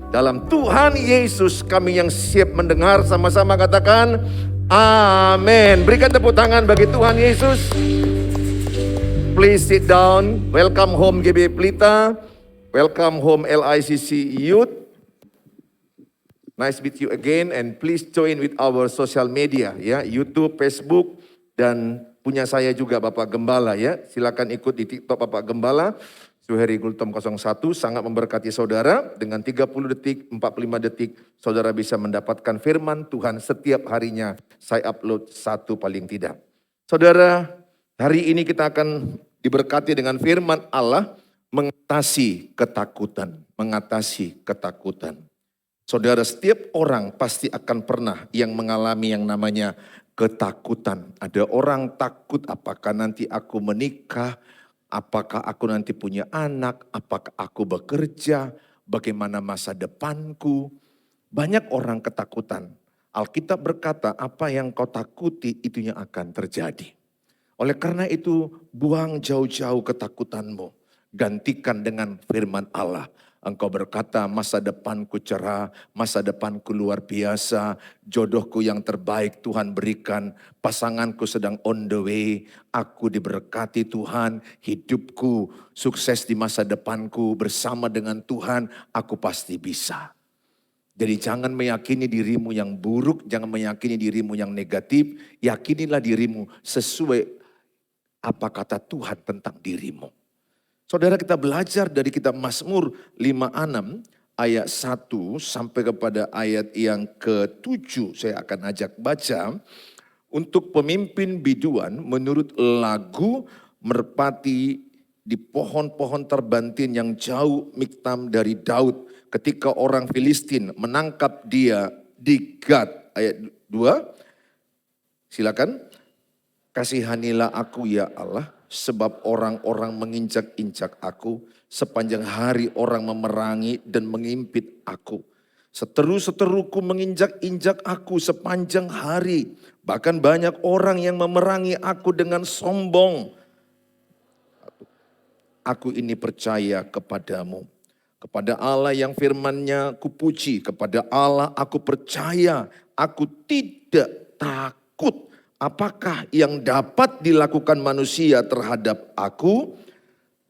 Dalam Tuhan Yesus kami yang siap mendengar, sama-sama katakan amin. Berikan tepuk tangan bagi Tuhan Yesus. Please sit down. Welcome home GB Pelita. Welcome home LICC Youth. Nice meet you again, and please join with our social media ya, YouTube, Facebook, dan punya saya juga Bapak Gembala ya. Silakan ikut di TikTok Bapak Gembala. Suheri Gultom 01 sangat memberkati saudara. Dengan 30 detik, 45 detik saudara bisa mendapatkan firman Tuhan setiap harinya. Saya upload satu paling tidak. Saudara, hari ini kita akan diberkati dengan firman Allah mengatasi ketakutan. Mengatasi ketakutan. Saudara, setiap orang pasti akan pernah yang mengalami yang namanya ketakutan. Ada orang takut apakah nanti aku menikah, apakah aku nanti punya anak, apakah aku bekerja, bagaimana masa depanku. Banyak orang ketakutan. Alkitab berkata apa yang kau takuti itu yang akan terjadi. Oleh karena itu buang jauh-jauh ketakutanmu. Gantikan dengan firman Allah. Engkau berkata masa depanku cerah, masa depanku luar biasa, jodohku yang terbaik Tuhan berikan, pasanganku sedang on the way, aku diberkati Tuhan, hidupku sukses di masa depanku bersama dengan Tuhan, aku pasti bisa. Jadi jangan meyakini dirimu yang buruk, jangan meyakini dirimu yang negatif, yakinilah dirimu sesuai apa kata Tuhan tentang dirimu. Saudara, kita belajar dari kitab Mazmur 56 ayat 1 sampai kepada ayat yang ke-7. Saya akan ajak baca. Untuk pemimpin biduan menurut lagu merpati di pohon-pohon terbantin yang jauh Miktam dari Daud. Ketika orang Filistin menangkap dia di Gad. Ayat 2. Silakan. Kasihanilah aku ya Allah. Sebab orang-orang menginjak-injak aku, sepanjang hari orang memerangi dan mengimpit aku. Seteru-seteruku menginjak-injak aku sepanjang hari. Bahkan banyak orang yang memerangi aku dengan sombong. Aku ini percaya kepadamu. Kepada Allah yang firman-Nya kupuji, kepada Allah aku percaya, aku tidak takut. Apakah yang dapat dilakukan manusia terhadap aku?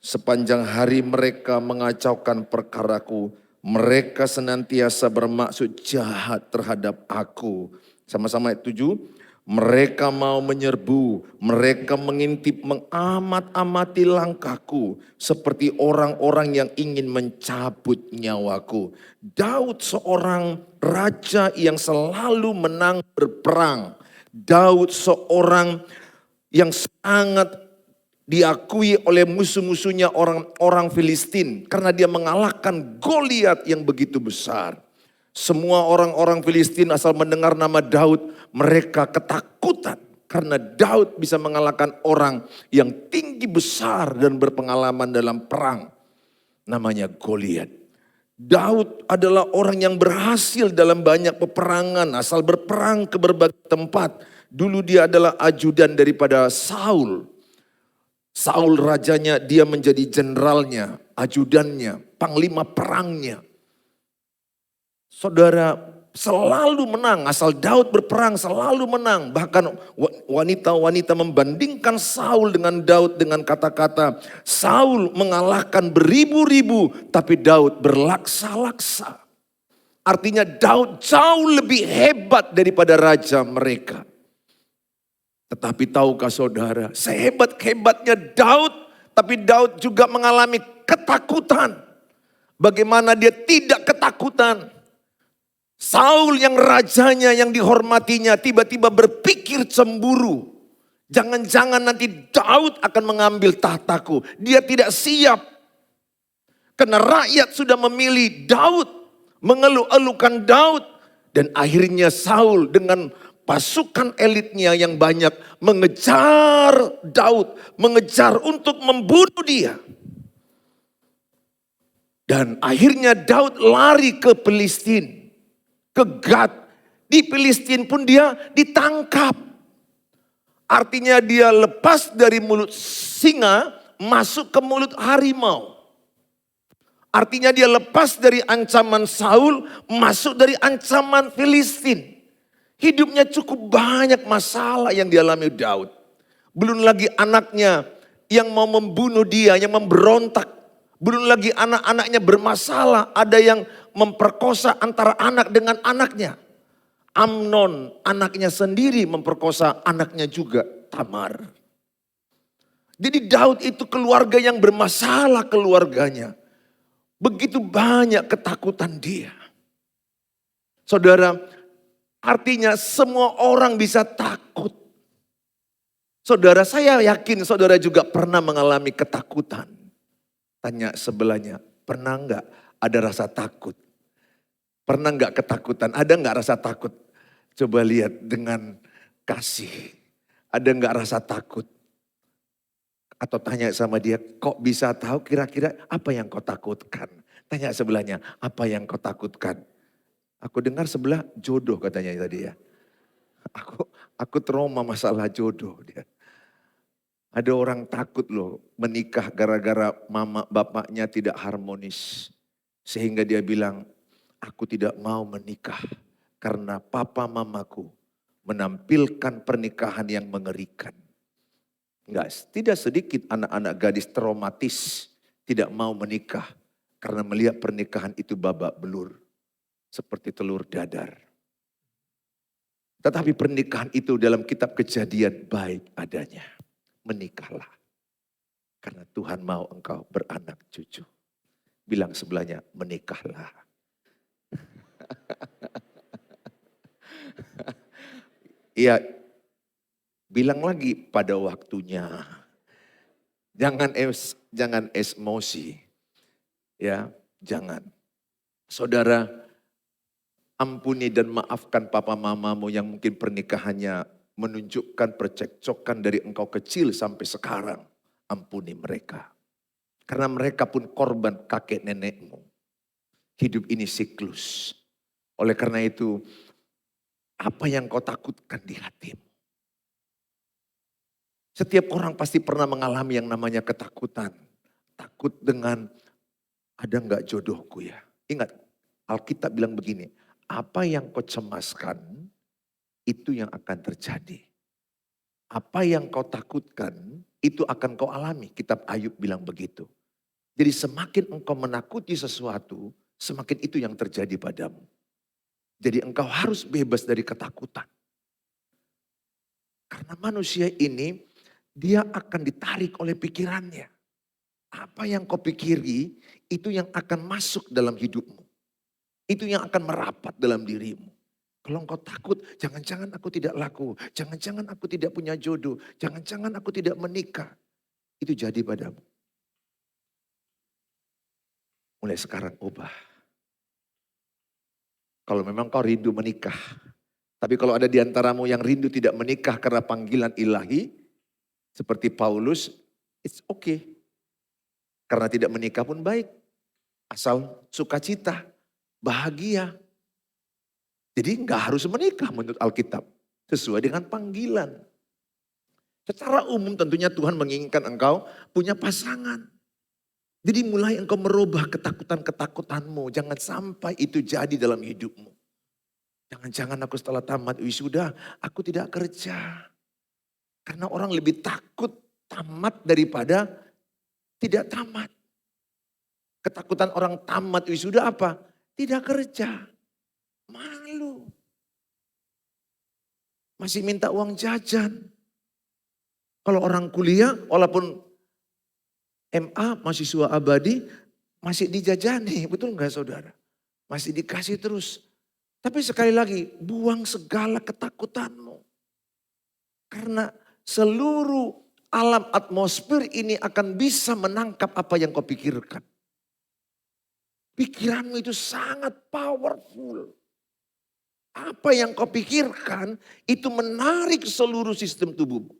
Sepanjang hari mereka mengacaukan perkaraku. Mereka senantiasa bermaksud jahat terhadap aku. Sama-sama ayat 7. Mereka mau menyerbu, mereka mengintip, mengamat-amati langkahku. Seperti orang-orang yang ingin mencabut nyawaku. Daud seorang raja yang selalu menang berperang. Daud seorang yang sangat diakui oleh musuh-musuhnya orang-orang Filistin. Karena dia mengalahkan Goliat yang begitu besar. Semua orang-orang Filistin asal mendengar nama Daud, mereka ketakutan. Karena Daud bisa mengalahkan orang yang tinggi besar dan berpengalaman dalam perang. Namanya Goliat. Daud adalah orang yang berhasil dalam banyak peperangan, asal berperang ke berbagai tempat. Dulu dia adalah ajudan daripada Saul. Saul rajanya, dia menjadi jenderalnya, ajudannya, panglima perangnya. Saudara, selalu menang, asal Daud berperang selalu menang. Bahkan wanita-wanita membandingkan Saul dengan Daud dengan kata-kata, Saul mengalahkan beribu-ribu tapi Daud berlaksa-laksa. Artinya Daud jauh lebih hebat daripada raja mereka. Tetapi tahukah saudara, sehebat-hebatnya Daud, tapi Daud juga mengalami ketakutan. Bagaimana dia tidak ketakutan? Saul yang rajanya, yang dihormatinya, tiba-tiba berpikir cemburu. Jangan-jangan nanti Daud akan mengambil tahtaku. Dia tidak siap. Karena rakyat sudah memilih Daud, mengeluh-elukan Daud. Dan akhirnya Saul dengan pasukan elitnya yang banyak mengejar Daud, mengejar untuk membunuh dia. Dan akhirnya Daud lari ke Filistin. Ke Gad, di Filistin pun dia ditangkap. Artinya dia lepas dari mulut singa, masuk ke mulut harimau. Artinya dia lepas dari ancaman Saul, masuk dari ancaman Filistin. Hidupnya cukup banyak masalah yang dialami Daud. Belum lagi anaknya yang mau membunuh dia, yang memberontak. Belum lagi anak-anaknya bermasalah, ada yang memperkosa antara anak dengan anaknya. Amnon, anaknya sendiri memperkosa anaknya juga, Tamar. Jadi Daud itu keluarga yang bermasalah keluarganya. Begitu banyak ketakutan dia. Saudara, artinya semua orang bisa takut. Saudara, saya yakin saudara juga pernah mengalami ketakutan. Tanya sebelahnya, pernah enggak ada rasa takut? Pernah enggak ketakutan? Ada enggak rasa takut? Coba lihat dengan kasih. Ada enggak rasa takut? Atau tanya sama dia, kok bisa tahu kira-kira apa yang kau takutkan? Tanya sebelahnya, apa yang kau takutkan? Aku dengar sebelah jodoh katanya tadi ya. Aku trauma masalah jodoh dia. Ada orang takut loh menikah gara-gara mama bapaknya tidak harmonis. Sehingga dia bilang, aku tidak mau menikah karena papa mamaku menampilkan pernikahan yang mengerikan. Enggak, tidak sedikit anak-anak gadis traumatis tidak mau menikah karena melihat pernikahan itu babak belur seperti telur dadar. Tetapi pernikahan itu dalam kitab Kejadian baik adanya. Menikahlah karena Tuhan mau engkau beranak cucu. Bilang sebelahnya, menikahlah. Iya, bilang lagi pada waktunya. Jangan emosi. Ya, jangan. Saudara, ampuni dan maafkan papa mamamu yang mungkin pernikahannya menunjukkan percekcokan dari engkau kecil sampai sekarang. Ampuni mereka. Karena mereka pun korban kakek nenekmu. Hidup ini siklus. Oleh karena itu, apa yang kau takutkan di hatimu? Setiap orang pasti pernah mengalami yang namanya ketakutan. Takut dengan ada enggak jodohku ya. Ingat, Alkitab bilang begini, apa yang kau cemaskan itu yang akan terjadi. Apa yang kau takutkan itu akan kau alami. Kitab Ayub bilang begitu. Jadi semakin engkau menakuti sesuatu, semakin itu yang terjadi padamu. Jadi engkau harus bebas dari ketakutan. Karena manusia ini dia akan ditarik oleh pikirannya. Apa yang kau pikiri itu yang akan masuk dalam hidupmu. Itu yang akan merapat dalam dirimu. Kalau engkau takut, jangan-jangan aku tidak laku. Jangan-jangan aku tidak punya jodoh. Jangan-jangan aku tidak menikah. Itu jadi padamu. Mulai sekarang ubah. Kalau memang kau rindu menikah. Tapi kalau ada di antaramu yang rindu tidak menikah karena panggilan ilahi. Seperti Paulus, it's okay. Karena tidak menikah pun baik. Asal sukacita, bahagia. Jadi enggak harus menikah menurut Alkitab. Sesuai dengan panggilan. Secara umum tentunya Tuhan menginginkan engkau punya pasangan. Jadi mulai engkau merubah ketakutan-ketakutanmu. Jangan sampai itu jadi dalam hidupmu. Jangan-jangan aku setelah tamat wisuda, aku tidak kerja. Karena orang lebih takut tamat daripada tidak tamat. Ketakutan orang tamat wisuda apa? Tidak kerja. Malu. Masih minta uang jajan. Kalau orang kuliah walaupun MA mahasiswa abadi masih dijajani. Betul enggak saudara? Masih dikasih terus. Tapi sekali lagi buang segala ketakutanmu. Karena seluruh alam atmosfer ini akan bisa menangkap apa yang kau pikirkan. Pikiranmu itu sangat powerful. Apa yang kau pikirkan itu menarik seluruh sistem tubuhmu.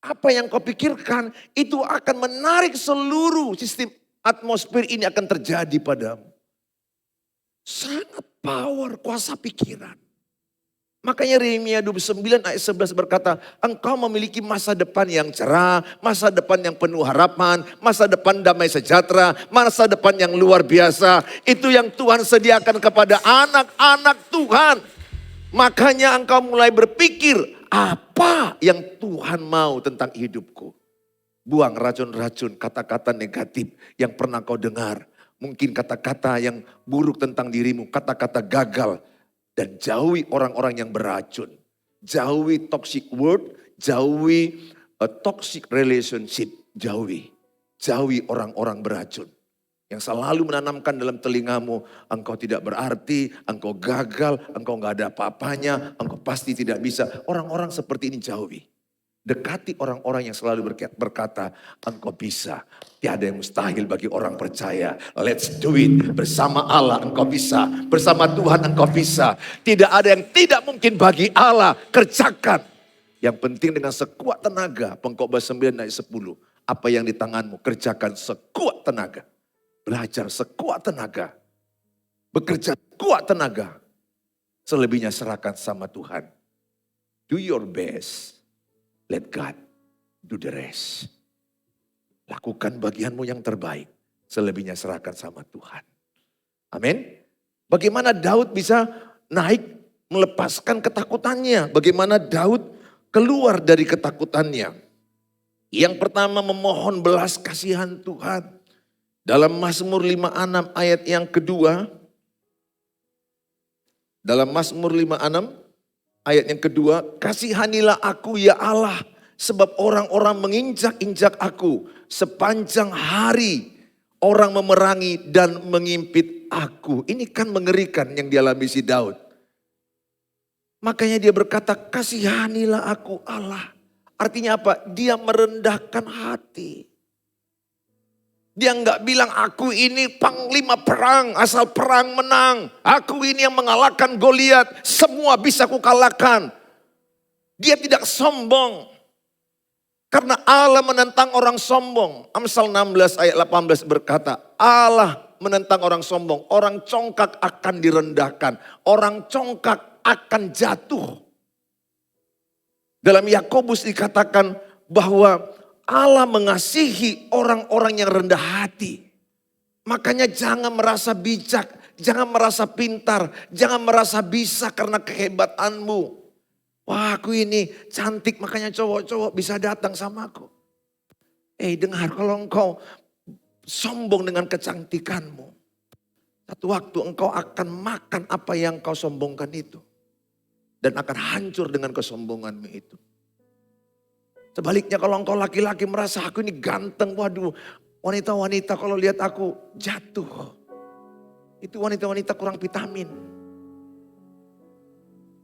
Apa yang kau pikirkan itu akan menarik seluruh sistem atmosfer ini akan terjadi padamu. Sangat power kuasa pikiran. Makanya Yeremia 29 ayat 11 berkata, engkau memiliki masa depan yang cerah, masa depan yang penuh harapan, masa depan damai sejahtera, masa depan yang luar biasa. Itu yang Tuhan sediakan kepada anak-anak Tuhan. Makanya engkau mulai berpikir, apa yang Tuhan mau tentang hidupku? Buang racun-racun, kata-kata negatif yang pernah kau dengar. Mungkin kata-kata yang buruk tentang dirimu, kata-kata gagal. Dan jauhi orang-orang yang beracun. Jauhi toxic word, jauhi toxic relationship. Jauhi orang-orang beracun. Yang selalu menanamkan dalam telingamu, engkau tidak berarti, engkau gagal, engkau gak ada apa-apanya, engkau pasti tidak bisa. Orang-orang seperti ini jauhi. Dekati orang-orang yang selalu berkata, engkau bisa. Tiada yang mustahil bagi orang percaya. Let's do it. Bersama Allah engkau bisa. Bersama Tuhan engkau bisa. Tidak ada yang tidak mungkin bagi Allah. Kerjakan. Yang penting dengan sekuat tenaga. Pengkhotbah 9 ayat 10. Apa yang di tanganmu, kerjakan sekuat tenaga. Belajar sekuat tenaga. Bekerja sekuat tenaga. Selebihnya serahkan sama Tuhan. Do your best. Let God do the rest. Lakukan bagianmu yang terbaik. Selebihnya serahkan sama Tuhan. Amin. Bagaimana Daud bisa naik melepaskan ketakutannya. Bagaimana Daud keluar dari ketakutannya. Yang pertama memohon belas kasihan Tuhan. Dalam Mazmur 56 ayat yang kedua. Dalam Mazmur 56 ayat yang kedua, kasihanilah aku ya Allah, sebab orang-orang menginjak-injak aku. Sepanjang hari orang memerangi dan mengimpit aku. Ini kan mengerikan yang dialami si Daud. Makanya dia berkata, kasihanilah aku Allah. Artinya apa? Dia merendahkan hati. Dia enggak bilang aku ini panglima perang, asal perang menang. Aku ini yang mengalahkan Goliat, semua bisa kukalahkan. Dia tidak sombong. Karena Allah menentang orang sombong. Amsal 16 ayat 18 berkata, Allah menentang orang sombong. Orang congkak akan direndahkan. Orang congkak akan jatuh. Dalam Yakobus dikatakan bahwa Allah mengasihi orang-orang yang rendah hati. Makanya jangan merasa bijak, jangan merasa pintar, jangan merasa bisa karena kehebatanmu. Wah, aku ini cantik makanya cowok-cowok bisa datang sama aku. Dengar, kalau engkau sombong dengan kecantikanmu, satu waktu engkau akan makan apa yang kau sombongkan itu. Dan akan hancur dengan kesombonganmu itu. Sebaliknya kalau engkau laki-laki merasa aku ini ganteng, waduh, wanita-wanita kalau lihat aku jatuh. Itu wanita-wanita kurang vitamin.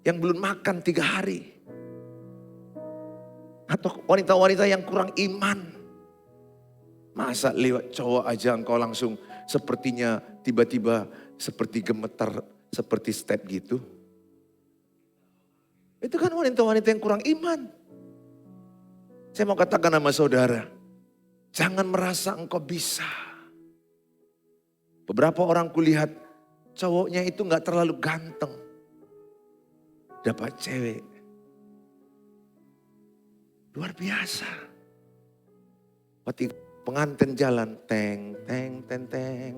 Yang belum makan 3 hari. Atau wanita-wanita yang kurang iman. Masa lewat cowok aja engkau langsung sepertinya tiba-tiba seperti gemetar, seperti step gitu. Itu kan wanita-wanita yang kurang iman. Saya mau katakan sama saudara, jangan merasa engkau bisa. Beberapa orang kulihat cowoknya itu gak terlalu ganteng. Dapat cewek. Luar biasa. Waktu pengantin jalan, teng, teng, teng, teng.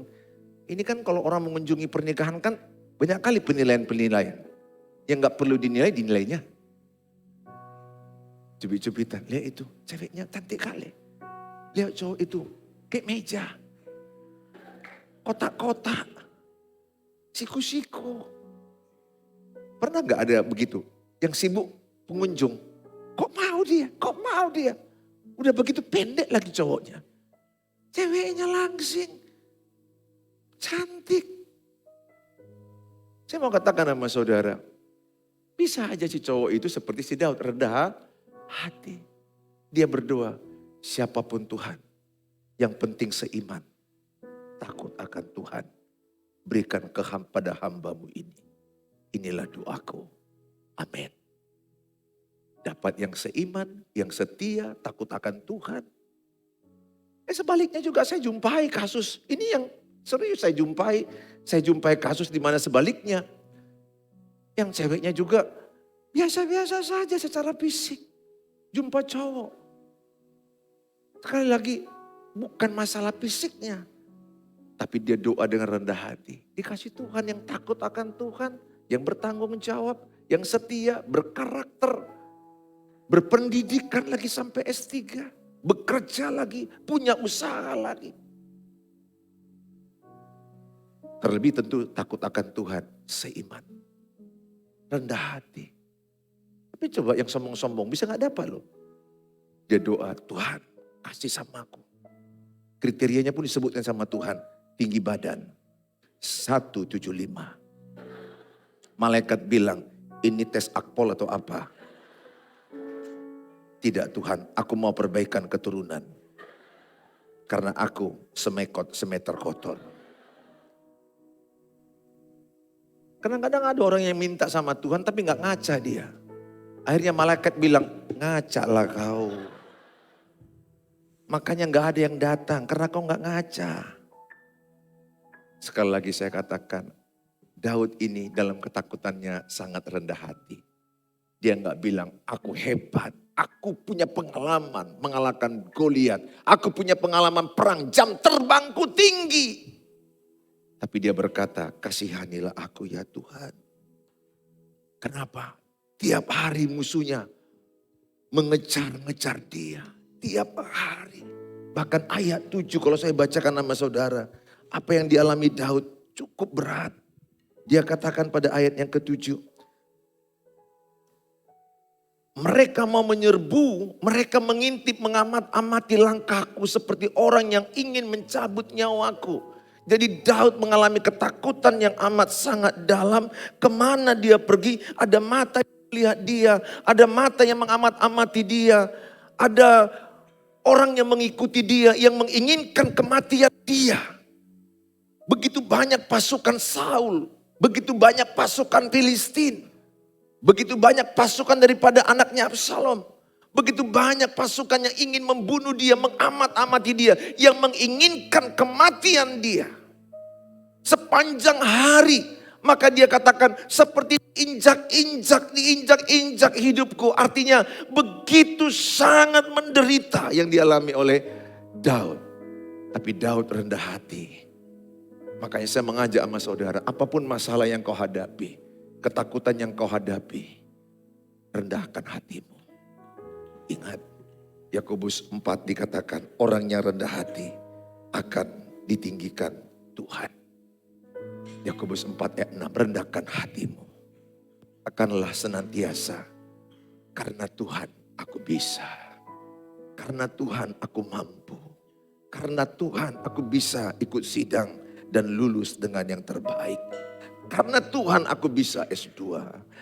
Ini kan kalau orang mengunjungi pernikahan kan banyak kali penilaian-penilaian. Yang gak perlu dinilai, dinilainya. Cubit-cubitan, lihat itu, ceweknya cantik kali. Lihat cowok itu, kayak meja. Kotak-kotak. Siku-siku. Pernah gak ada begitu? Yang sibuk pengunjung. Kok mau dia? Kok mau dia? Udah begitu pendek lagi cowoknya. Ceweknya langsing. Cantik. Saya mau katakan sama saudara. Bisa aja si cowok itu seperti si Daud, rendah hati. Dia berdoa, siapapun Tuhan, yang penting seiman, takut akan Tuhan. Berikan pada hambamu ini. Inilah doaku. Amin. Dapat yang seiman, yang setia, takut akan Tuhan. Sebaliknya juga saya jumpai kasus, ini yang serius saya jumpai kasus di mana sebaliknya. Yang ceweknya juga Biasa-biasa saja secara fisik. Jumpa cowok. Sekali lagi, bukan masalah fisiknya. Tapi dia doa dengan rendah hati. Dikasih Tuhan yang takut akan Tuhan. Yang bertanggung jawab. Yang setia, berkarakter. Berpendidikan lagi sampai S3. Bekerja lagi, punya usaha lagi. Terlebih tentu takut akan Tuhan, seiman. Rendah hati. Tapi coba yang sombong-sombong bisa gak dapat loh. Dia doa, Tuhan kasih sama aku. Kriterianya pun disebutkan sama Tuhan. Tinggi badan 175. Malaikat bilang, ini tes akpol atau apa? Tidak Tuhan, aku mau perbaikan keturunan. Karena aku semeter kotor. Kadang-kadang ada orang yang minta sama Tuhan tapi gak ngaca dia. Akhirnya malaikat bilang, ngaca lah kau. Makanya gak ada yang datang karena kau gak ngaca. Sekali lagi saya katakan, Daud ini dalam ketakutannya sangat rendah hati. Dia gak bilang, aku hebat, aku punya pengalaman mengalahkan Goliat. Aku punya pengalaman perang, jam terbangku tinggi. Tapi dia berkata, kasihanilah aku ya Tuhan. Kenapa? Tiap hari musuhnya mengejar-ngejar dia. Tiap hari. Bahkan ayat 7 kalau saya bacakan nama saudara. Apa yang dialami Daud cukup berat. Dia katakan pada ayat yang ke-7. Mereka mau menyerbu, mereka mengintip, mengamat-amati langkahku seperti orang yang ingin mencabut nyawaku. Jadi Daud mengalami ketakutan yang amat sangat dalam. Kemana dia pergi, ada mata yang melihat dia, ada mata yang mengamat-amati dia. Ada orang yang mengikuti dia, yang menginginkan kematian dia. Begitu banyak pasukan Saul, begitu banyak pasukan Filistin. Begitu banyak pasukan daripada anaknya Absalom. Begitu banyak pasukan yang ingin membunuh dia, mengamat-amati dia. Yang menginginkan kematian dia. Sepanjang hari. Maka dia katakan seperti diinjak-injak hidupku. Artinya begitu sangat menderita yang dialami oleh Daud. Tapi Daud rendah hati. Makanya saya mengajak sama saudara, apapun masalah yang kau hadapi. Ketakutan yang kau hadapi, rendahkan hatimu. Ingat, Yakobus 4 dikatakan orang yang rendah hati akan ditinggikan Tuhan. Yakobus 4 ayat 6, rendahkan hatimu. Akanlah senantiasa, karena Tuhan aku bisa. Karena Tuhan aku mampu. Karena Tuhan aku bisa ikut sidang dan lulus dengan yang terbaik. Karena Tuhan aku bisa S2.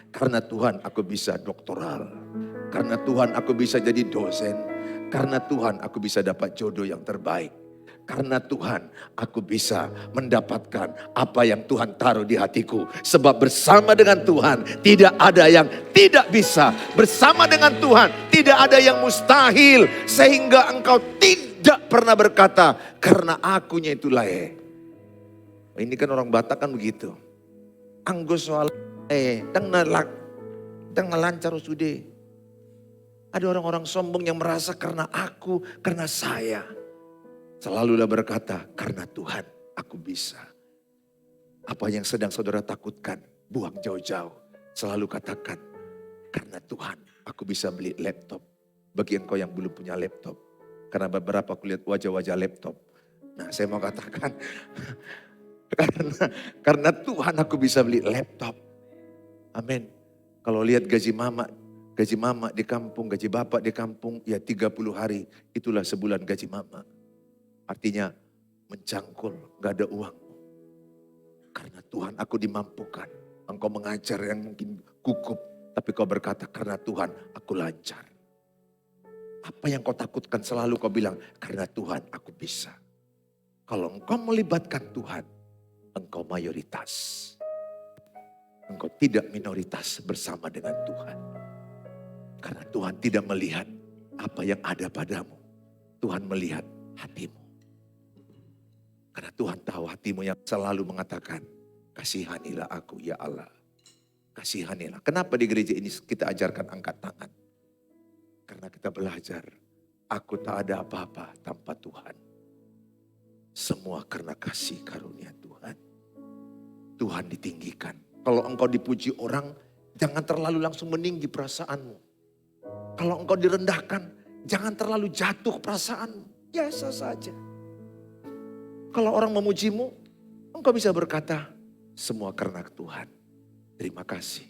Karena Tuhan aku bisa doktoral. Karena Tuhan aku bisa jadi dosen. Karena Tuhan aku bisa dapat jodoh yang terbaik. Karena Tuhan aku bisa mendapatkan apa yang Tuhan taruh di hatiku. Sebab bersama dengan Tuhan tidak ada yang tidak bisa. Bersama dengan Tuhan tidak ada yang mustahil. Sehingga engkau tidak pernah berkata karena akunya itu layak. Ini kan orang Batak kan begitu. Anggo soal tang lancar sudah. Ada orang-orang sombong yang merasa karena aku, karena saya. Selalulah berkata, karena Tuhan aku bisa. Apa yang sedang saudara takutkan, buang jauh-jauh. Selalu katakan, karena Tuhan aku bisa beli laptop. Bagi engkau yang belum punya laptop. Karena beberapa aku lihat wajah-wajah laptop. Nah saya mau katakan, karena Tuhan aku bisa beli laptop. Amin. Kalau lihat gaji mama di kampung, gaji bapak di kampung, ya 30 hari. Itulah sebulan gaji mama. Artinya mencangkul, gak ada uang. Karena Tuhan aku dimampukan. Engkau mengajar yang mungkin gugup. Tapi kau berkata karena Tuhan aku lancar. Apa yang kau takutkan selalu kau bilang karena Tuhan aku bisa. Kalau engkau melibatkan Tuhan, engkau mayoritas. Engkau tidak minoritas bersama dengan Tuhan. Karena Tuhan tidak melihat apa yang ada padamu. Tuhan melihat hatimu. Karena Tuhan tahu hatimu yang selalu mengatakan, kasihanilah aku ya Allah. Kasihanilah. Kenapa di gereja ini kita ajarkan angkat tangan? Karena kita belajar, aku tak ada apa-apa tanpa Tuhan. Semua karena kasih karunia Tuhan. Tuhan ditinggikan. Kalau engkau dipuji orang, jangan terlalu langsung meninggi perasaanmu. Kalau engkau direndahkan, jangan terlalu jatuh perasaanmu. Biasa saja. Kalau orang memujimu, engkau bisa berkata, semua karena Tuhan. Terima kasih.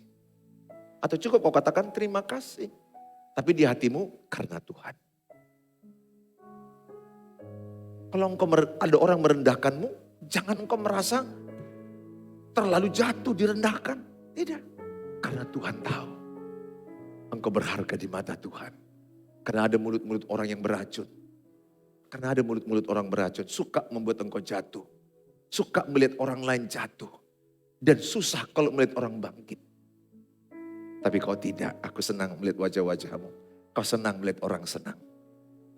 Atau cukup kau katakan terima kasih. Tapi di hatimu karena Tuhan. Kalau engkau ada orang merendahkanmu, jangan engkau merasa terlalu jatuh direndahkan. Tidak. Karena Tuhan tahu. Engkau berharga di mata Tuhan. Karena ada mulut-mulut orang yang beracun. Karena ada mulut-mulut orang beracun. Suka membuat engkau jatuh. Suka melihat orang lain jatuh. Dan susah kalau melihat orang bangkit. Tapi kau tidak. Aku senang melihat wajah-wajahmu. Kau senang melihat orang senang.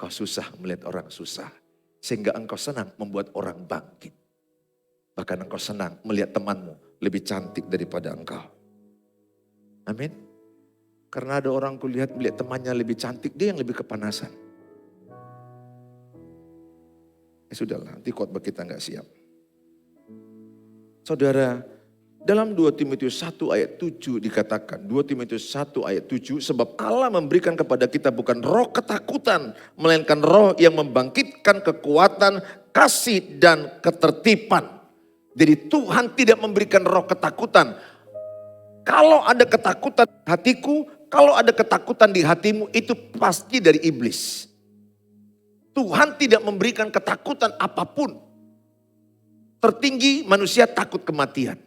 Kau susah melihat orang susah. Sehingga engkau senang membuat orang bangkit. Bahkan engkau senang melihat temanmu lebih cantik daripada engkau. Amin. Karena ada orang kulihat melihat temannya lebih cantik, dia yang lebih kepanasan. Ya sudahlah, nanti khotbah kita nggak siap. Saudara, dalam 2 Timotius 1 ayat 7 dikatakan, 2 Timotius 1 ayat 7, sebab Allah memberikan kepada kita bukan roh ketakutan, melainkan roh yang membangkitkan kekuatan, kasih dan ketertiban. Jadi Tuhan tidak memberikan roh ketakutan. Kalau ada ketakutan di hatiku, kalau ada ketakutan di hatimu, itu pasti dari iblis. Tuhan tidak memberikan ketakutan apapun. Tertinggi manusia takut kematian.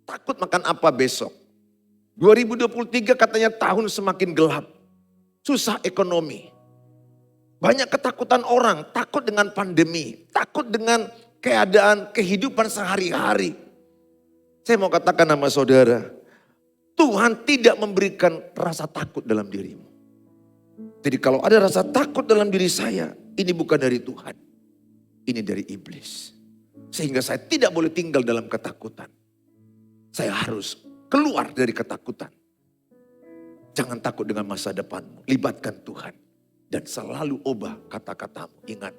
Takut makan apa besok. 2023 katanya tahun semakin gelap. Susah ekonomi. Banyak ketakutan orang. Takut dengan pandemi. Takut dengan keadaan kehidupan sehari-hari. Saya mau katakan sama saudara. Tuhan tidak memberikan rasa takut dalam dirimu. Jadi kalau ada rasa takut dalam diri saya. Ini bukan dari Tuhan. Ini dari iblis. Sehingga saya tidak boleh tinggal dalam ketakutan. Saya harus keluar dari ketakutan. Jangan takut dengan masa depanmu. Libatkan Tuhan. Dan selalu ubah kata-katamu. Ingat,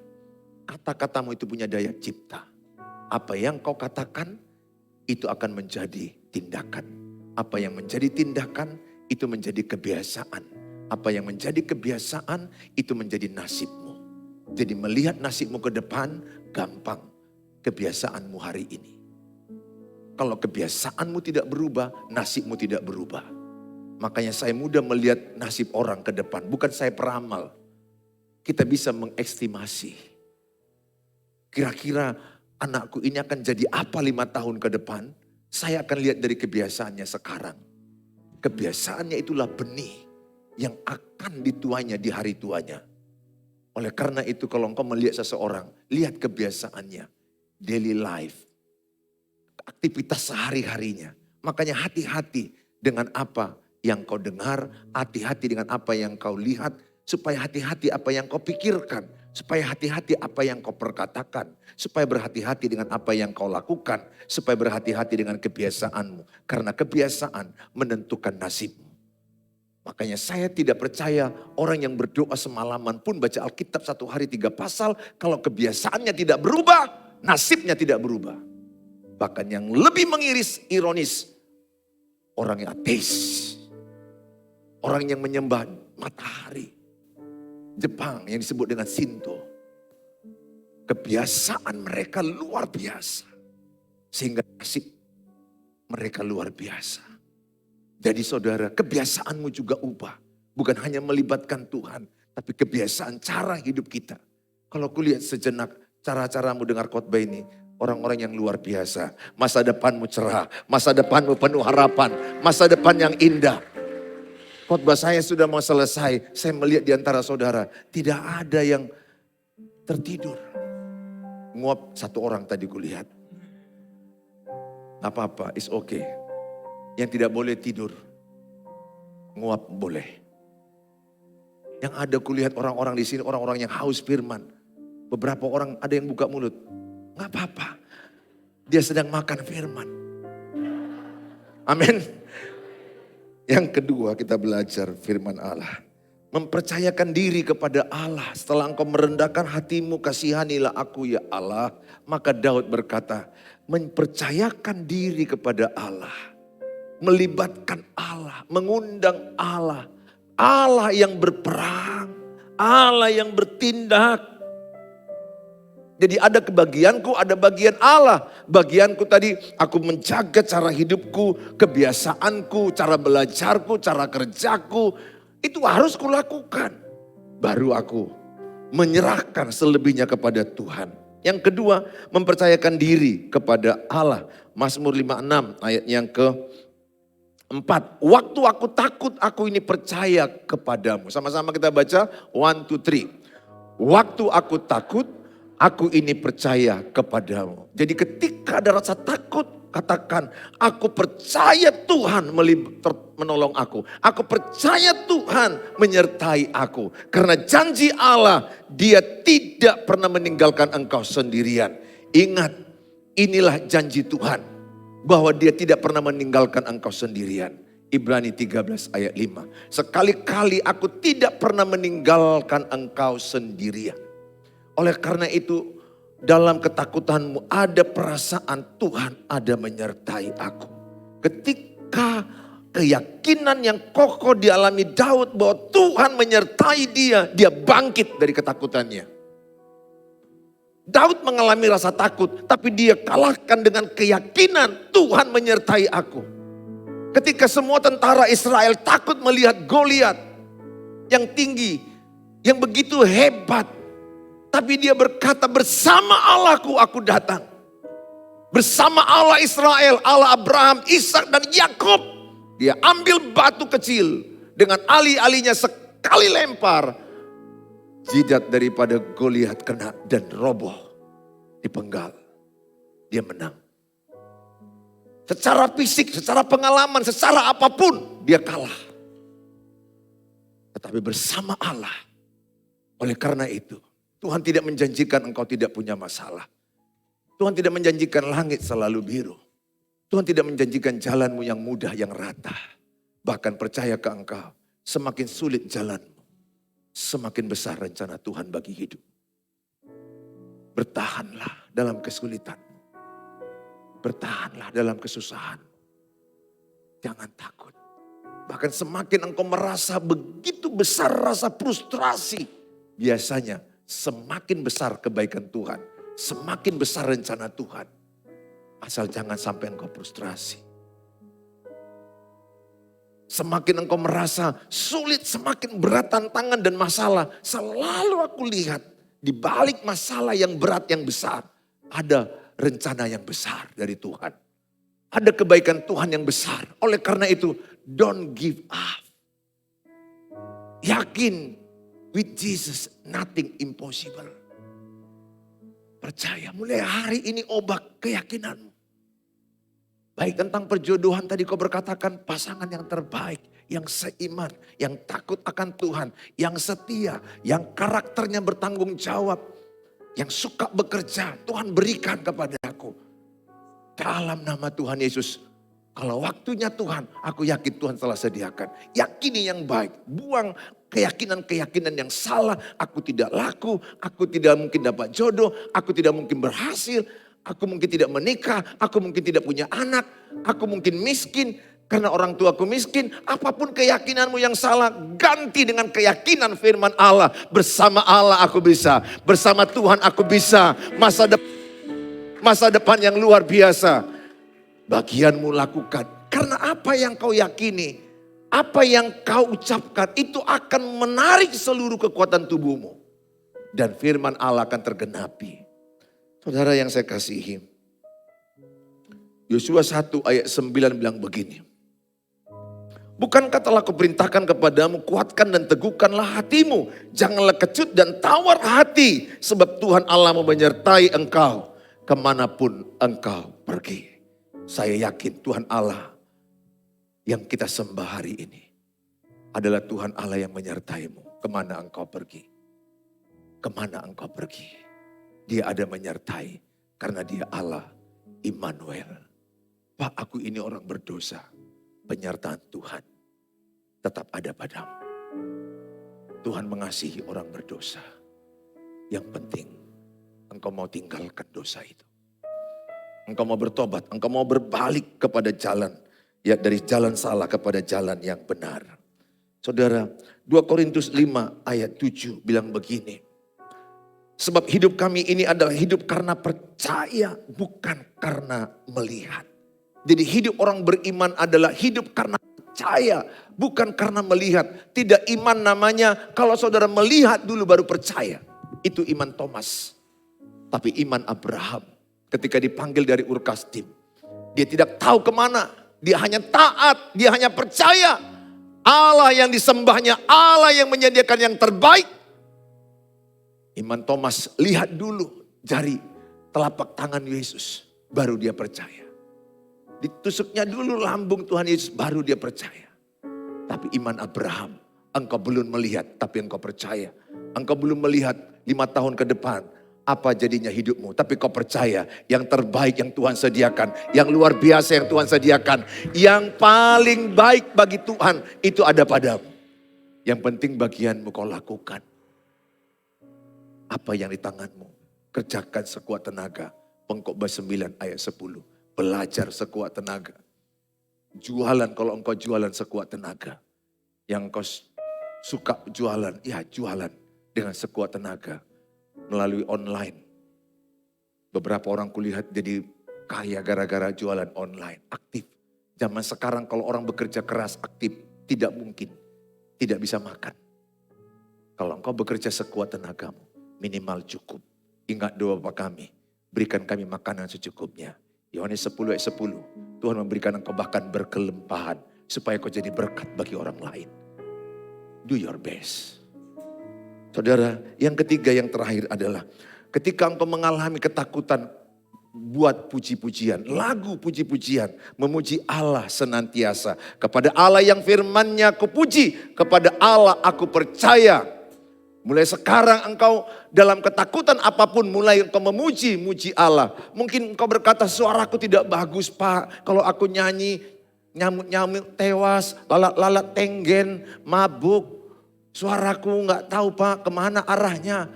kata-katamu itu punya daya cipta. Apa yang kau katakan, itu akan menjadi tindakan. Apa yang menjadi tindakan, itu menjadi kebiasaan. Apa yang menjadi kebiasaan, itu menjadi nasibmu. Jadi melihat nasibmu ke depan, gampang. Kebiasaanmu hari ini. Kalau kebiasaanmu tidak berubah, nasibmu tidak berubah. Makanya saya mudah melihat nasib orang ke depan. Bukan saya peramal. Kita bisa mengestimasi. Kira-kira anakku ini akan jadi apa 5 tahun ke depan? Saya akan lihat dari kebiasaannya sekarang. Kebiasaannya itulah benih yang akan dituainya di hari tuanya. Oleh karena itu kalau engkau melihat seseorang, lihat kebiasaannya. Daily life. Aktivitas sehari-harinya. Makanya hati-hati dengan apa yang kau dengar, hati-hati dengan apa yang kau lihat, supaya hati-hati apa yang kau pikirkan, supaya hati-hati apa yang kau perkatakan, supaya berhati-hati dengan apa yang kau lakukan, supaya berhati-hati dengan kebiasaanmu. Karena kebiasaan menentukan nasibmu. Makanya saya tidak percaya orang yang berdoa semalaman pun baca Alkitab 1 hari 3 pasal, kalau kebiasaannya tidak berubah, nasibnya tidak berubah. Bahkan yang lebih mengiris, ironis, orang yang ateis. Orang yang menyembah matahari. Jepang yang disebut dengan Shinto. Kebiasaan mereka luar biasa. Sehingga nasib mereka luar biasa. Jadi saudara, kebiasaanmu juga ubah. Bukan hanya melibatkan Tuhan, tapi kebiasaan cara hidup kita. Kalau kulihat sejenak cara-caramu dengar khotbah ini, orang-orang yang luar biasa. Masa depanmu cerah, masa depanmu penuh harapan, masa depan yang indah. Khotbah saya sudah mau selesai, saya melihat di antara saudara, tidak ada yang tertidur. Nguap satu orang tadi kulihat. Gak apa-apa, it's okay. Yang tidak boleh tidur, nguap boleh. Yang ada kulihat orang-orang di sini, orang-orang yang haus firman. Beberapa orang ada yang buka mulut. Gak apa-apa. Dia sedang makan firman. Amin. Yang kedua kita belajar firman Allah. Mempercayakan diri kepada Allah. Setelah engkau merendahkan hatimu, kasihanilah aku ya Allah. Maka Daud berkata, mempercayakan diri kepada Allah. Melibatkan Allah, mengundang Allah. Allah yang berperang, Allah yang bertindak. Jadi ada kebagianku, ada bagian Allah. Bagianku tadi aku menjaga cara hidupku, kebiasaanku, cara belajarku, cara kerjaku. Itu harus kulakukan. Baru aku menyerahkan selebihnya kepada Tuhan. Yang kedua, mempercayakan diri kepada Allah. Mazmur 56 ayat yang ke-4. Waktu aku takut, aku ini percaya kepadamu. Sama-sama kita baca, 1, 2, 3. Waktu aku takut, aku ini percaya kepadamu. Jadi ketika ada rasa takut, katakan, aku percaya Tuhan menolong aku. Aku percaya Tuhan menyertai aku. Karena janji Allah, Dia tidak pernah meninggalkan engkau sendirian. Ingat, inilah janji Tuhan. Bahwa Dia tidak pernah meninggalkan engkau sendirian. Ibrani 13 ayat 5. Sekali-kali aku tidak pernah meninggalkan engkau sendirian. Oleh karena itu, dalam ketakutanmu ada perasaan Tuhan ada menyertai aku. Ketika keyakinan yang kokoh dialami Daud bahwa Tuhan menyertai dia, dia bangkit dari ketakutannya. Daud mengalami rasa takut, tapi dia kalahkan dengan keyakinan Tuhan menyertai aku. Ketika semua tentara Israel takut melihat Goliat yang tinggi, yang begitu hebat. Tapi dia berkata, bersama Allahku aku datang. Bersama Allah Israel, Allah Abraham, Ishak dan Yakub. Dia ambil batu kecil dengan ali-alinya sekali lempar. Jidat daripada Goliat kena dan roboh dipenggal. Dia menang. Secara fisik, secara pengalaman, secara apapun dia kalah. Tetapi bersama Allah. Oleh karena itu, Tuhan tidak menjanjikan engkau tidak punya masalah. Tuhan tidak menjanjikan langit selalu biru. Tuhan tidak menjanjikan jalanmu yang mudah, yang rata. Bahkan percaya ke engkau, semakin sulit jalanmu, semakin besar rencana Tuhan bagi hidup. Bertahanlah dalam kesulitan. Bertahanlah dalam kesusahan. Jangan takut. Bahkan semakin engkau merasa begitu besar rasa frustrasi, biasanya semakin besar kebaikan Tuhan. Semakin besar rencana Tuhan. Asal jangan sampai engkau frustrasi. Semakin engkau merasa sulit, semakin berat tantangan dan masalah. Selalu aku lihat di balik masalah yang berat, yang besar. Ada rencana yang besar dari Tuhan. Ada kebaikan Tuhan yang besar. Oleh karena itu, don't give up. Yakin. With Jesus, nothing impossible. Percaya, mulai hari ini obak keyakinanmu. Baik tentang perjodohan tadi kau berkatakan pasangan yang terbaik, yang seiman, yang takut akan Tuhan, yang setia, yang karakternya bertanggung jawab, yang suka bekerja. Tuhan berikan kepadaku. Dalam nama Tuhan Yesus, kalau waktunya Tuhan, aku yakin Tuhan telah sediakan. Yakini yang baik, buang keyakinan-keyakinan yang salah. Aku tidak laku, aku tidak mungkin dapat jodoh, aku tidak mungkin berhasil, aku mungkin tidak menikah, aku mungkin tidak punya anak, aku mungkin miskin karena orang tuaku miskin. Apapun keyakinanmu yang salah, ganti dengan keyakinan firman Allah. Bersama Allah aku bisa, bersama Tuhan aku bisa. Masa depan yang luar biasa. Bagianmu lakukan. Karena apa yang kau yakini, apa yang kau ucapkan itu akan menarik seluruh kekuatan tubuhmu. Dan firman Allah akan tergenapi. Saudara yang saya kasihi. Yosua 1 ayat 9 bilang begini. Bukankah telah kuperintahkan kepadamu, kuatkan dan teguhkanlah hatimu. Janganlah kecut dan tawar hati. Sebab Tuhan Allah menyertai engkau kemanapun engkau pergi. Saya yakin Tuhan Allah yang kita sembah hari ini adalah Tuhan Allah yang menyertaimu. Kemana engkau pergi? Kemana engkau pergi? Dia ada menyertai karena dia Allah Immanuel. Pak, aku ini orang berdosa. Penyertaan Tuhan tetap ada padamu. Tuhan mengasihi orang berdosa. Yang penting engkau mau tinggalkan dosa itu. Engkau mau bertobat, engkau mau berbalik kepada jalan. Ya, dari jalan salah kepada jalan yang benar. Saudara, 2 Korintus 5 ayat 7 bilang begini. Sebab hidup kami ini adalah hidup karena percaya, bukan karena melihat. Jadi hidup orang beriman adalah hidup karena percaya, bukan karena melihat. Tidak iman namanya kalau saudara melihat dulu baru percaya. Itu iman Thomas. Tapi iman Abraham ketika dipanggil dari Ur Kasdim. Dia tidak tahu kemana. Dia hanya taat, dia hanya percaya. Allah yang disembahnya, Allah yang menyediakan yang terbaik. Iman Thomas, lihat dulu jari telapak tangan Yesus. Baru dia percaya. Ditusuknya dulu lambung Tuhan Yesus, baru dia percaya. Tapi iman Abraham, engkau belum melihat tapi engkau percaya. Engkau belum melihat 5 tahun ke depan apa jadinya hidupmu. Tapi kau percaya yang terbaik yang Tuhan sediakan. Yang luar biasa yang Tuhan sediakan. Yang paling baik bagi Tuhan itu ada padamu. Yang penting bagianmu kau lakukan. Apa yang di tanganmu. Kerjakan sekuat tenaga. Pengkhotbah 9 ayat 10. Belajar sekuat tenaga. Jualan kalau engkau jualan sekuat tenaga. Yang kau suka jualan, ya jualan dengan sekuat tenaga. Melalui online. Beberapa orang kulihat jadi kaya gara-gara jualan online. Aktif. Zaman sekarang kalau orang bekerja keras aktif. Tidak mungkin. Tidak bisa makan. Kalau engkau bekerja sekuat tenagamu. Minimal cukup. Ingat doa Bapa kami. Berikan kami makanan secukupnya. Yohanes 10 ayat 10. Tuhan memberikan engkau bahkan berkelimpahan. Supaya kau jadi berkat bagi orang lain. Do your best. Saudara, yang ketiga yang terakhir adalah ketika engkau mengalami ketakutan, buat puji-pujian, lagu puji-pujian, memuji Allah senantiasa. Kepada Allah yang firman-Nya aku puji, kepada Allah aku percaya. Mulai sekarang engkau dalam ketakutan apapun, mulai engkau muji Allah. Mungkin engkau berkata, suaraku tidak bagus Pak, kalau aku nyanyi nyamuk-nyamuk tewas, lalat-lalat tenggen, mabuk. Suaraku gak tahu Pak kemana arahnya.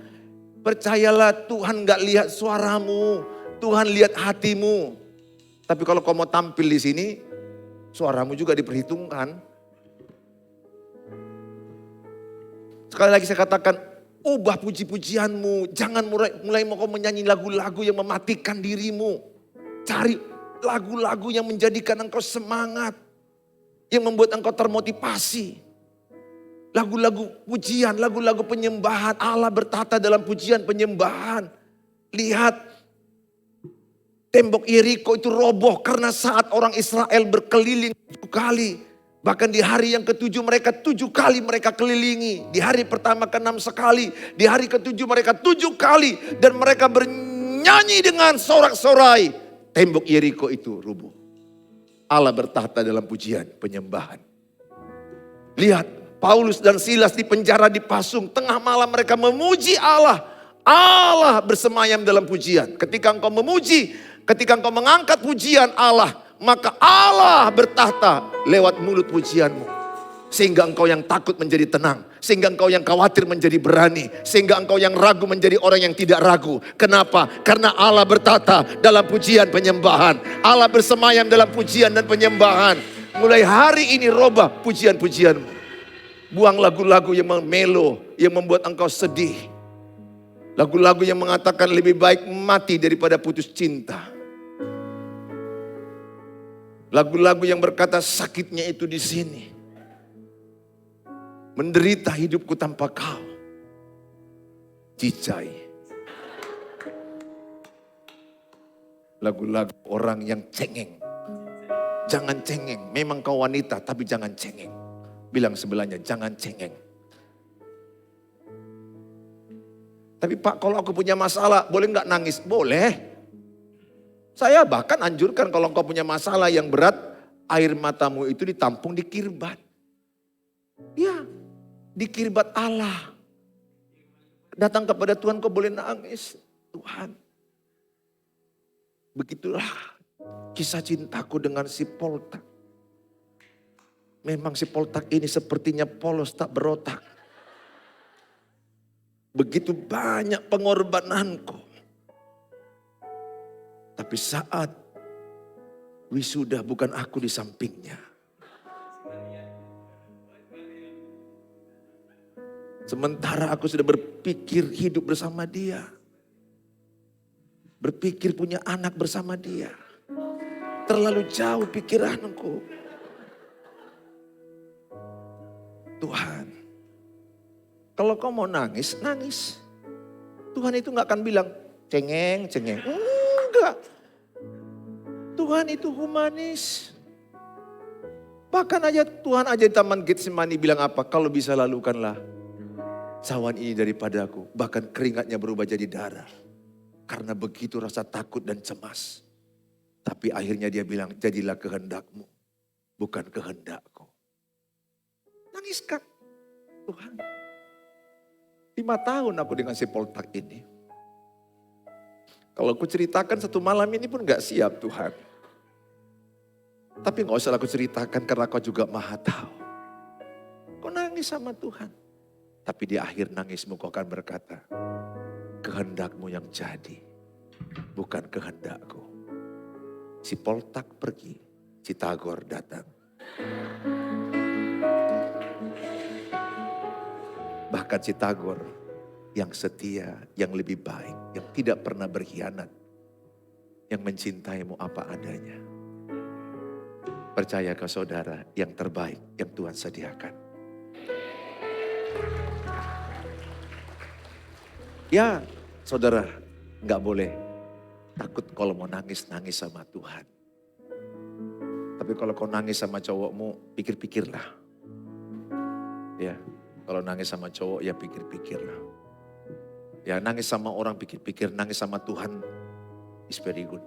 Percayalah Tuhan gak lihat suaramu. Tuhan lihat hatimu. Tapi kalau kau mau tampil di sini, suaramu juga diperhitungkan. Sekali lagi saya katakan, ubah puji-pujianmu. Jangan mulai mau kau menyanyi lagu-lagu yang mematikan dirimu. Cari lagu-lagu yang menjadikan engkau semangat. Yang membuat engkau termotivasi. Lagu-lagu pujian, lagu-lagu penyembahan. Allah bertata dalam pujian penyembahan. Lihat, tembok Yeriko itu roboh karena saat orang Israel berkeliling 7 kali. Bahkan di hari yang ke-7 mereka 7 kali mereka kelilingi. Di hari pertama ke-6 sekali. Di hari ke-7 mereka 7 kali. Dan mereka bernyanyi dengan sorak-sorai. Tembok Yeriko itu rubuh. Allah bertata dalam pujian penyembahan. Lihat. Paulus dan Silas di penjara dipasung. Tengah malam mereka memuji Allah. Allah bersemayam dalam pujian. Ketika engkau memuji, ketika engkau mengangkat pujian Allah, maka Allah bertahta lewat mulut pujianmu. Sehingga engkau yang takut menjadi tenang. Sehingga engkau yang khawatir menjadi berani. Sehingga engkau yang ragu menjadi orang yang tidak ragu. Kenapa? Karena Allah bertahta dalam pujian penyembahan. Allah bersemayam dalam pujian dan penyembahan. Mulai hari ini robah pujian-pujianmu. Buang lagu-lagu yang melo, yang membuat engkau sedih. Lagu-lagu yang mengatakan lebih baik mati daripada putus cinta. Lagu-lagu yang berkata sakitnya itu di sini. Menderita hidupku tanpa kau. Cicai. Lagu-lagu orang yang cengeng. Jangan cengeng, memang kau wanita tapi jangan cengeng. Bilang sebelahnya, jangan cengeng. Tapi Pak, kalau aku punya masalah, boleh nggak nangis? Boleh. Saya bahkan anjurkan kalau engkau punya masalah yang berat, air matamu itu ditampung di kirbat. Ya, di kirbat Allah. Datang kepada Tuhan, kau boleh nangis. Tuhan. Begitulah Kisah cintaku dengan si Poltak. Memang si Poltak ini sepertinya polos tak berotak. Begitu banyak pengorbananku. Tapi saat wisuda bukan aku di sampingnya. Sementara aku sudah berpikir hidup bersama dia. Berpikir punya anak bersama dia. Terlalu jauh pikiranku. Tuhan, kalau kau mau nangis, nangis. Tuhan itu gak akan bilang, cengeng, cengeng. Enggak. Tuhan itu humanis. Bahkan aja Tuhan aja di Taman Getsemani bilang apa? Kalau bisa lalukanlah cawan ini daripadaku. Bahkan keringatnya berubah jadi darah. Karena begitu rasa takut dan cemas. Tapi akhirnya dia bilang, jadilah kehendakmu, bukan kehendakku. Nangiskan Tuhan. 5 tahun aku dengan si Poltak ini. Kalau aku ceritakan satu malam ini pun gak siap Tuhan. Tapi gak usah aku ceritakan karena kau juga maha tahu. Kau nangis sama Tuhan. Tapi di akhir nangismu kau akan berkata, kehendakmu yang jadi, bukan kehendakku. Si Poltak pergi, si Tagor datang. Bahkan si Tagor yang setia, yang lebih baik, yang tidak pernah berkhianat. Yang mencintaimu apa adanya. Percaya ke saudara, yang terbaik yang Tuhan sediakan. Ya saudara, gak boleh takut kalau mau nangis sama Tuhan. Tapi kalau kau nangis sama cowokmu, pikir-pikirlah. Ya, kalau nangis sama cowok ya pikir-pikirlah. Ya nangis sama orang pikir-pikir, nangis sama Tuhan is very good.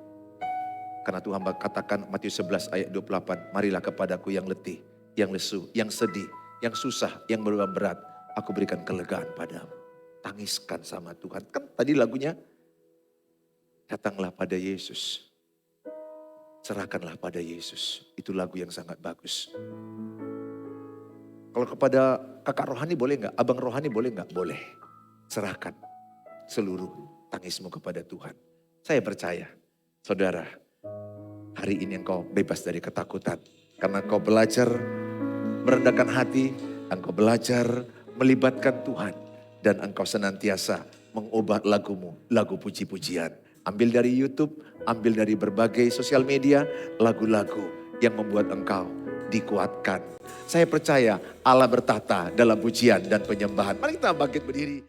Karena Tuhan katakan Matius 11 ayat 28, marilah kepadaku yang letih, yang lesu, yang sedih, yang susah, yang beban berat. Aku berikan kelegaan padamu. Tangiskan sama Tuhan. Kan tadi lagunya, datanglah pada Yesus. Serahkanlah pada Yesus. Itu lagu yang sangat bagus. Kalau kepada kakak rohani boleh enggak? Abang rohani boleh enggak? Boleh. Serahkan seluruh tangismu kepada Tuhan. Saya percaya, saudara, hari ini engkau bebas dari ketakutan. Karena engkau belajar merendahkan hati, engkau belajar melibatkan Tuhan. Dan engkau senantiasa mengubah lagumu, lagu puji-pujian. Ambil dari YouTube, ambil dari berbagai sosial media, lagu-lagu yang membuat engkau dikuatkan. Saya percaya Allah bertata dalam pujian dan penyembahan. Mari kita bangkit berdiri.